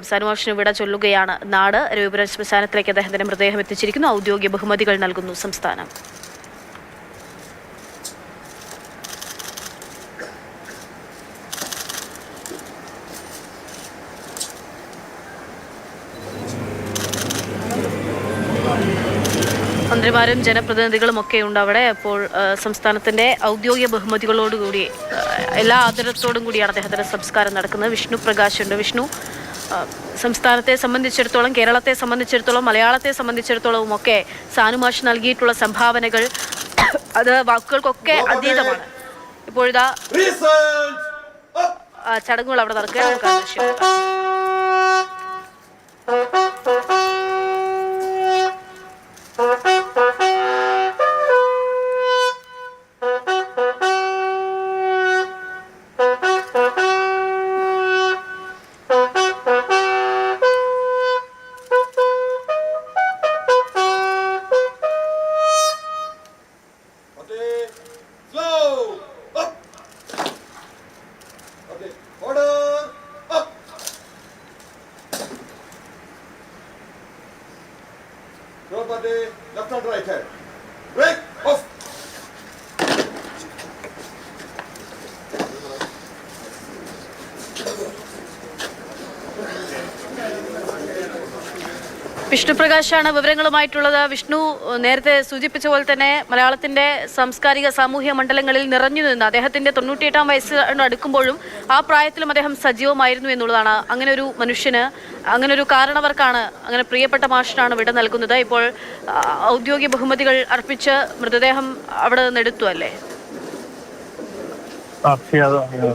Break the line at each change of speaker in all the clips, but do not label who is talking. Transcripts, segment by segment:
സനുമാഷിന് വിട ചൊല്ലുകയാണ് നാട്. രവിപുരം ശ്മശാനത്തിലേക്ക് അദ്ദേഹത്തിന്റെ മൃതദേഹം എത്തിച്ചിരിക്കുന്നു. ഔദ്യോഗിക ബഹുമതികൾ നൽകുന്നു സംസ്ഥാനം. മന്ത്രിമാരും ജനപ്രതിനിധികളും ഒക്കെ ഉണ്ട് അവിടെ. അപ്പോൾ സംസ്ഥാനത്തിന്റെ ഔദ്യോഗിക ബഹുമതികളോടുകൂടി എല്ലാ ആദരത്തോടും കൂടിയാണ് അദ്ദേഹത്തിന്റെ സംസ്കാരം നടക്കുന്നത്. വിഷ്ണു പ്രകാശ് ഉണ്ട്. വിഷ്ണു, സംസ്ഥാനത്തെ സംബന്ധിച്ചിടത്തോളം, കേരളത്തെ സംബന്ധിച്ചിടത്തോളം, മലയാളത്തെ സംബന്ധിച്ചിടത്തോളവും ഒക്കെ സാനുമാഷ് നൽകിയിട്ടുള്ള സംഭാവനകൾ അത് വാക്കുകൾക്കൊക്കെ അതീതമാണ്. ഇപ്പോഴിതാ ചടങ്ങുകൾ അവിടെ നടക്കുകയാണ്.
Left and right hand. Break off.
Vishnu പ്രകാശാണ് വിവരങ്ങളുമായിട്ടുള്ളത്. Vishnu, നേരത്തെ സൂചിപ്പിച്ച പോലെ തന്നെ മലയാളത്തിന്റെ സാംസ്കാരിക സാമൂഹ്യ മണ്ഡലങ്ങളിൽ നിറഞ്ഞു നിന്ന് അദ്ദേഹത്തിന്റെ 98-ാം വയസ്സ് അടുക്കുമ്പോഴും ആ പ്രായത്തിലും അദ്ദേഹം സജീവമായിരുന്നു എന്നുള്ളതാണ്. അങ്ങനെ ഒരു മനുഷ്യന്, അങ്ങനെ ഒരു കാരണവർക്കാണ്, അങ്ങനെ പ്രിയപ്പെട്ട മാഷിനാണ് വിട നൽകുന്നത്. ഇപ്പോൾ ഔദ്യോഗിക ബഹുമതികൾ അർപ്പിച്ച് മൃതദേഹം അവിടെ നിന്ന് എടുത്തു അല്ലേ?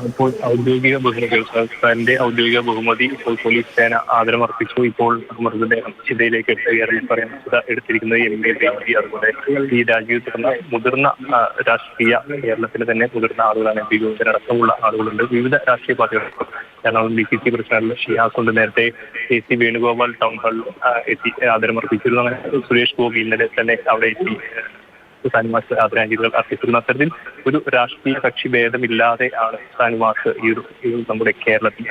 ഇപ്പോൾ ഔദ്യോഗിക ബഹുമതികൾ, സർക്കാരിന്റെ ഔദ്യോഗിക ബഹുമതി ഇപ്പോൾ പോലീസ് സേന ആദരമർപ്പിച്ചു. ഇപ്പോൾ മൃതദേഹം ചിതയിലേക്ക് എത്തുകയാണെന്ന് പറയാൻ എടുത്തിരിക്കുന്നത് MA ബേബി. അതുപോലെ ഈ രാജ്യത്ത് തുടർന്ന മുതിർന്ന രാഷ്ട്രീയ, കേരളത്തിലെ തന്നെ മുതിർന്ന ആളുകളാണ്. MP ഗോവിന്ദനടക്കമുള്ള ആളുകളുണ്ട്. വിവിധ രാഷ്ട്രീയ പാർട്ടികൾ, എറണാകുളം DCC പ്രസിഡന്റ് ഷിയാസുണ്ട്. നേരത്തെ AC വേണുഗോപാൽ ടൗൺ ഹാളിൽ എത്തി ആദരമർപ്പിച്ചിരുന്നു. അങ്ങനെ സുരേഷ് ഗോപി ഇന്നലെ തന്നെ അവിടെ എത്തി സാനുമാഷ് ആദരാഞ്ജലികൾ അർപ്പിച്ചിരുന്നു. അത്തരത്തിൽ ഒരു രാഷ്ട്രീയ കക്ഷി ഭേദമില്ലാതെ ആണ് സാനുമാഷ് ഈ ഒരു നമ്മുടെ കേരളത്തിൽ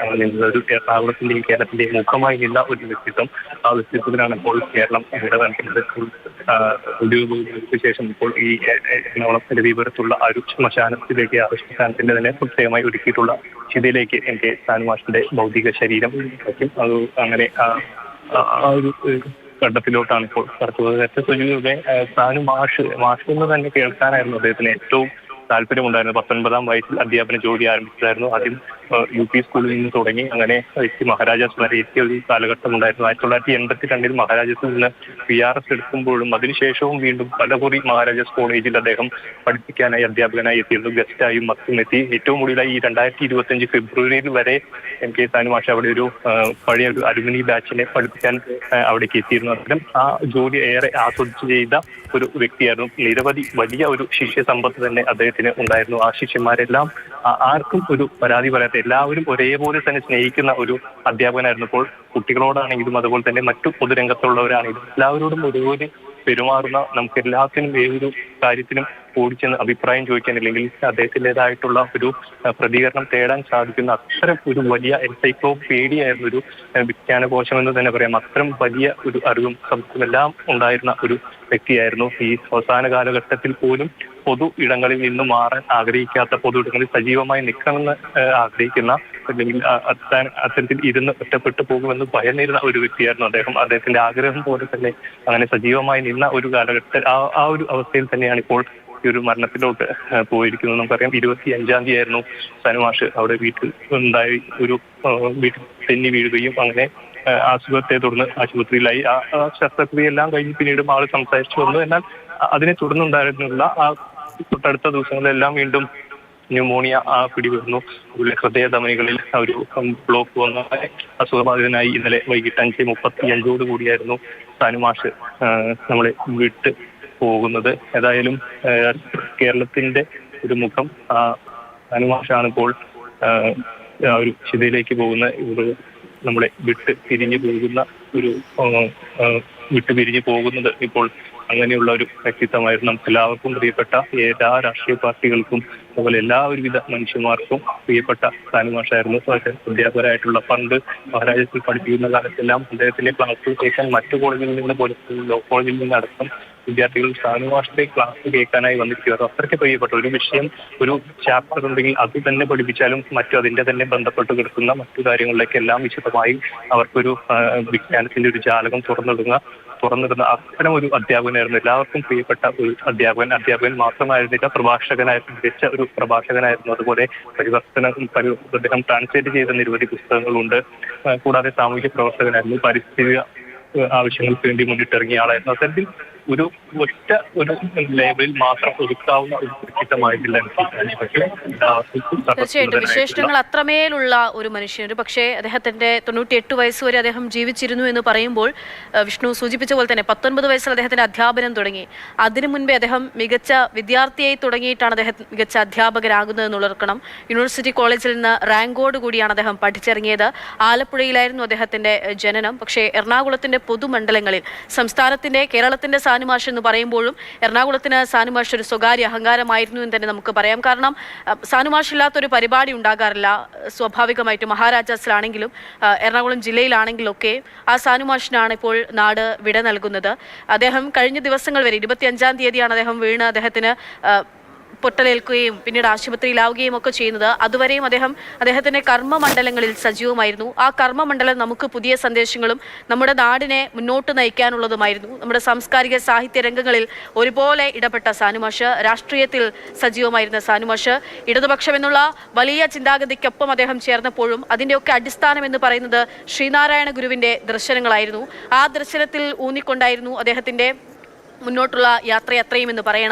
ഒരു എറണാകുളത്തിന്റെയും കേരളത്തിന്റെയും മുഖമായി നിന്ന ഒരു വ്യക്തിത്വം. ആ വ്യക്തിത്വത്തിനാണ് ഇപ്പോൾ കേരളം ഇവിടെ നൽകുന്നത്. ഔദ്യോഗിക ശേഷം ഇപ്പോൾ ഈ എറണാകുളം രവിപുരത്തുള്ള ഒരു ശ്മശാനത്തിലേക്ക്, ആ ശ്മശാനത്തിന്റെ തന്നെ പ്രത്യേകമായി ഒരുക്കിയിട്ടുള്ള ചിതയിലേക്ക് എനിക്ക് സാനുമാഷിന്റെ ഭൗതിക ശരീരം വയ്ക്കും. അത് അങ്ങനെ ആ ഒരു ഘട്ടത്തിലോട്ടാണ് ഇപ്പോൾ കടത്തുന്നത്. സുജീവെ, മാഷ് എന്ന് തന്നെ കേൾക്കാനായിരുന്നു അദ്ദേഹത്തിന് ഏറ്റവും താല്പര്യമുണ്ടായിരുന്നു. 19-ാം വയസ്സിൽ അധ്യാപന ജോലി ആരംഭിച്ചതായിരുന്നു. ആദ്യം UP സ്കൂളിൽ നിന്ന് തുടങ്ങി അങ്ങനെ എത്തി മഹാരാജാസ് വരെ എത്തിയ ഒരു കാലഘട്ടം ഉണ്ടായിരുന്നു. 1982 മഹാരാജാസിൽ നിന്ന് PRS എടുക്കുമ്പോഴും അതിനുശേഷവും വീണ്ടും പലകുറി മഹാരാജാസ് കോളേജിൽ അദ്ദേഹം പഠിപ്പിക്കാനായി, അധ്യാപകനായി എത്തിയിരുന്നു. ഗസ്റ്റായും മറ്റും എത്തി. ഏറ്റവും കൂടുതലായി ഈ 2025 ഫെബ്രുവരിയിൽ വരെ MK സാനുമാഷ് അവിടെ ഒരു പഴയ ഒരു അലുമിനി ബാച്ചിനെ പഠിപ്പിക്കാൻ അവിടേക്ക് എത്തിയിരുന്നു. അത്തരം ആ ജോലി ഏറെ ആസ്വദിച്ച് ചെയ്ത ഒരു വ്യക്തിയായിരുന്നു. നിരവധി വലിയ ഒരു ശിഷ്യ സമ്പത്ത് തന്നെ അദ്ദേഹത്തിന് ഉണ്ടായിരുന്നു. ആ ശിഷ്യന്മാരെല്ലാം ആർക്കും ഒരു പരാതി പറയാത്ത, എല്ലാവരും ഒരേപോലെ തന്നെ സ്നേഹിക്കുന്ന ഒരു അധ്യാപകനായിരുന്നു. ഇപ്പോൾ കുട്ടികളോടാണെങ്കിലും അതുപോലെ തന്നെ മറ്റു പൊതുരംഗത്തുള്ളവരാണെങ്കിലും എല്ലാവരോടും ഒരുപോലെ പെരുമാറുന്ന, നമുക്ക് എല്ലാത്തിനും ഏതൊരു കാര്യത്തിനും ഓടിച്ചെന്ന് അഭിപ്രായം ചോദിക്കാൻ, അല്ലെങ്കിൽ അദ്ദേഹത്തിൻ്റെതായിട്ടുള്ള ഒരു പ്രതികരണം തേടാൻ സാധിക്കുന്ന അത്തരം ഒരു വലിയ എൻസൈക്ലോപീഡിയ ഒരു വിജ്ഞാനകോശം എന്ന് തന്നെ പറയാം. അത്തരം വലിയ ഒരു അറിവും സംസ്കൃതം എല്ലാം ഉണ്ടായിരുന്ന ഒരു വ്യക്തിയായിരുന്നു. ഈ അവസാന കാലഘട്ടത്തിൽ പോലും പൊതു ഇടങ്ങളിൽ നിന്ന് മാറാൻ ആഗ്രഹിക്കാത്ത, പൊതു ഇടങ്ങളിൽ സജീവമായി നിൽക്കണമെന്ന് ആഗ്രഹിക്കുന്ന, അല്ലെങ്കിൽ അത്തരത്തിൽ ഇരുന്ന് ഒറ്റപ്പെട്ടു പോകുമെന്ന് ഭയന്നിരുന്ന ഒരു വ്യക്തിയായിരുന്നു അദ്ദേഹം. അദ്ദേഹത്തിന്റെ ആഗ്രഹം പോലെ തന്നെ അങ്ങനെ സജീവമായി നിന്ന ഒരു കാലഘട്ടത്തിൽ ആ ഒരു അവസ്ഥയിൽ തന്നെയാണ് ഇപ്പോൾ ഈ ഒരു മരണത്തിലോട്ട് പോയിരിക്കുന്നത്. നമുക്കറിയാം 25-ാം തീയതി ആയിരുന്നു സാനുമാഷ് അവിടെ വീട്ടിൽ ഉണ്ടായി ഒരു വീട്ടിൽ തെന്നി വീഴുകയും അങ്ങനെ അസുഖത്തെ തുടർന്ന് ആശുപത്രിയിലായി. ആ ശസ്ത്രക്രിയ എല്ലാം കഴിഞ്ഞ് പിന്നീട് ആള് സംസാരിച്ചു വന്നു. എന്നാൽ അതിനെ തുടർന്നുണ്ടായിരുന്നുള്ള ആ തൊട്ടടുത്ത ദിവസങ്ങളിലെല്ലാം വീണ്ടും ന്യൂമോണിയ പിടിവരുന്നു. ഹൃദയ ധമനികളിൽ ഒരു ബ്ലോക്ക് വന്ന അസുഖബാധിതനായി ഇന്നലെ വൈകിട്ട് 5:35 കൂടിയായിരുന്നു സാനുമാഷ് നമ്മളെ വിട്ട് പോകുന്നത്. ഏതായാലും കേരളത്തിന്റെ ഒരു മുഖം സാനുമാഷാണ് ഇപ്പോൾ ഒരു ചിതയിലേക്ക് പോകുന്ന, നമ്മളെ വിട്ട് പിരിഞ്ഞു പോകുന്നത് ഇപ്പോൾ അങ്ങനെയുള്ള ഒരു വ്യക്തിത്വമായിരുന്നു. നമുക്ക് എല്ലാവർക്കും പ്രിയപ്പെട്ട എല്ലാ രാഷ്ട്രീയ പാർട്ടികൾക്കും അതുപോലെ എല്ലാവിധ മനുഷ്യന്മാർക്കും പ്രിയപ്പെട്ട സാനുമാഷായിരുന്നു. അധ്യാപകരായിട്ടുള്ള പണ്ട് മഹാരാജത്തിൽ പഠിപ്പിക്കുന്ന കാലത്തെല്ലാം അദ്ദേഹത്തിന്റെ ക്ലാസ് കേൾക്കാൻ മറ്റു കോളേജിൽ നിന്ന് പോലും ലോ കോളേജിൽ നിന്ന് അടക്കം വിദ്യാർത്ഥികൾ സാനുമാഷിന്റെ ക്ലാസ് കേൾക്കാനായി വന്നിരിക്കുകയായിരുന്നു. അത്രയ്ക്ക് പ്രിയപ്പെട്ട ഒരു വിഷയം, ഒരു ചാപ്റ്റർ ഉണ്ടെങ്കിൽ അത് തന്നെ പഠിപ്പിച്ചാലും മറ്റു അതിന്റെ തന്നെ ബന്ധപ്പെട്ട് കിടക്കുന്ന മറ്റു കാര്യങ്ങളിലേക്കെല്ലാം വിശദമായി അവർക്കൊരു വിജ്ഞാനത്തിന്റെ ഒരു ജാലകം തുറന്നിടുന്ന അത്തരം ഒരു അധ്യാപകനായിരുന്നു. എല്ലാവർക്കും പ്രിയപ്പെട്ട ഒരു അധ്യാപകൻ മാത്രമായിരുന്നില്ല, മികച്ച ഒരു പ്രഭാഷകനായിരുന്നു. അതുപോലെ അദ്ദേഹം ട്രാൻസ്ലേറ്റ് ചെയ്ത നിരവധി പുസ്തകങ്ങളുണ്ട്. കൂടാതെ സാമൂഹ്യ പ്രവർത്തകനായിരുന്നു, പരിസ്ഥിതി ആവശ്യങ്ങൾക്ക് വേണ്ടി മുന്നിട്ടിറങ്ങിയ ആളായിരുന്നു. അത്തരത്തിൽ ഒരു ലേബലിൽ മാത്രം ഒതുക്കാവുന്ന ഒരു വ്യക്തിത്വമായിട്ടില്ല.
തീർച്ചയായിട്ടും വിശേഷണങ്ങൾ അത്രമേലുള്ള ഒരു മനുഷ്യൻ. പക്ഷേ അദ്ദേഹത്തിന്റെ 98 വയസ്സ് വരെ അദ്ദേഹം ജീവിച്ചിരുന്നു എന്ന് പറയുമ്പോൾ വിഷ്ണു സൂചിപ്പിച്ച പോലെ തന്നെ 19 വയസ്സിൽ അദ്ദേഹത്തിന്റെ അധ്യാപനം തുടങ്ങി. അതിനു മുൻപേ അദ്ദേഹം മികച്ച വിദ്യാർത്ഥിയായി തുടങ്ങിയിട്ടാണ് അദ്ദേഹം മികച്ച അധ്യാപകരാകുന്നത് എന്നുള്ളർക്കണം. യൂണിവേഴ്സിറ്റി കോളേജിൽ നിന്ന് റാങ്കോട് കൂടിയാണ് അദ്ദേഹം പഠിച്ചിറങ്ങിയത്. ആലപ്പുഴയിലായിരുന്നു അദ്ദേഹത്തിന്റെ ജനനം. പക്ഷേ എറണാകുളത്തിന്റെ പൊതുമണ്ഡലങ്ങളിൽ സംസ്ഥാനത്തിന്റെ കേരളത്തിന്റെ സാനുമാഷ് എന്ന് പറയുമ്പോഴും എറണാകുളത്തിന് സാനുമാഷ് ഒരു സ്വകാര്യ അഹങ്കാരമായിരുന്നു എന്ന് തന്നെ നമുക്ക് പറയാം. കാരണം സാനുമാഷ് ഇല്ലാത്തൊരു പരിപാടി ഉണ്ടാകാറില്ല. സ്വാഭാവികമായിട്ടും മഹാരാജാസിലാണെങ്കിലും എറണാകുളം ജില്ലയിലാണെങ്കിലൊക്കെ ആ സാനുമാഷിനാണ് ഇപ്പോൾ നാട് വിട നൽകുന്നത്. അദ്ദേഹം കഴിഞ്ഞ ദിവസങ്ങൾ വരെ 25-ാം തീയതിയാണ് അദ്ദേഹം വീണ് അദ്ദേഹത്തിന് പൊട്ടലേൽക്കുകയും പിന്നീട് ആശുപത്രിയിലാവുകയും ഒക്കെ ചെയ്യുന്നത്. അതുവരെയും അദ്ദേഹത്തിന്റെ കർമ്മമണ്ഡലങ്ങളിൽ സജീവമായിരുന്നു. ആ കർമ്മമണ്ഡലം നമുക്ക് പുതിയ സന്ദേശങ്ങളും നമ്മുടെ നാടിനെ മുന്നോട്ട് നയിക്കാനുള്ളതുമായിരുന്നു. നമ്മുടെ സാംസ്കാരിക സാഹിത്യ രംഗങ്ങളിൽ ഒരുപോലെ ഇടപെട്ട സാനുമാഷ്, രാഷ്ട്രീയത്തിൽ സജീവമായിരുന്ന സാനുമാഷ്, ഇടതുപക്ഷം എന്നുള്ള വലിയ ചിന്താഗതിക്കൊപ്പം അദ്ദേഹം ചേർന്നപ്പോഴും അതിൻ്റെയൊക്കെ അടിസ്ഥാനം എന്ന് പറയുന്നത് ശ്രീനാരായണ ഗുരുവിന്റെ ദർശനങ്ങളായിരുന്നു. ആ ദർശനത്തിൽ ഊന്നിക്കൊണ്ടായിരുന്നു അദ്ദേഹത്തിന്റെ മുന്നോട്ടുള്ള യാത്രയത്രയും എന്ന് പറയണം.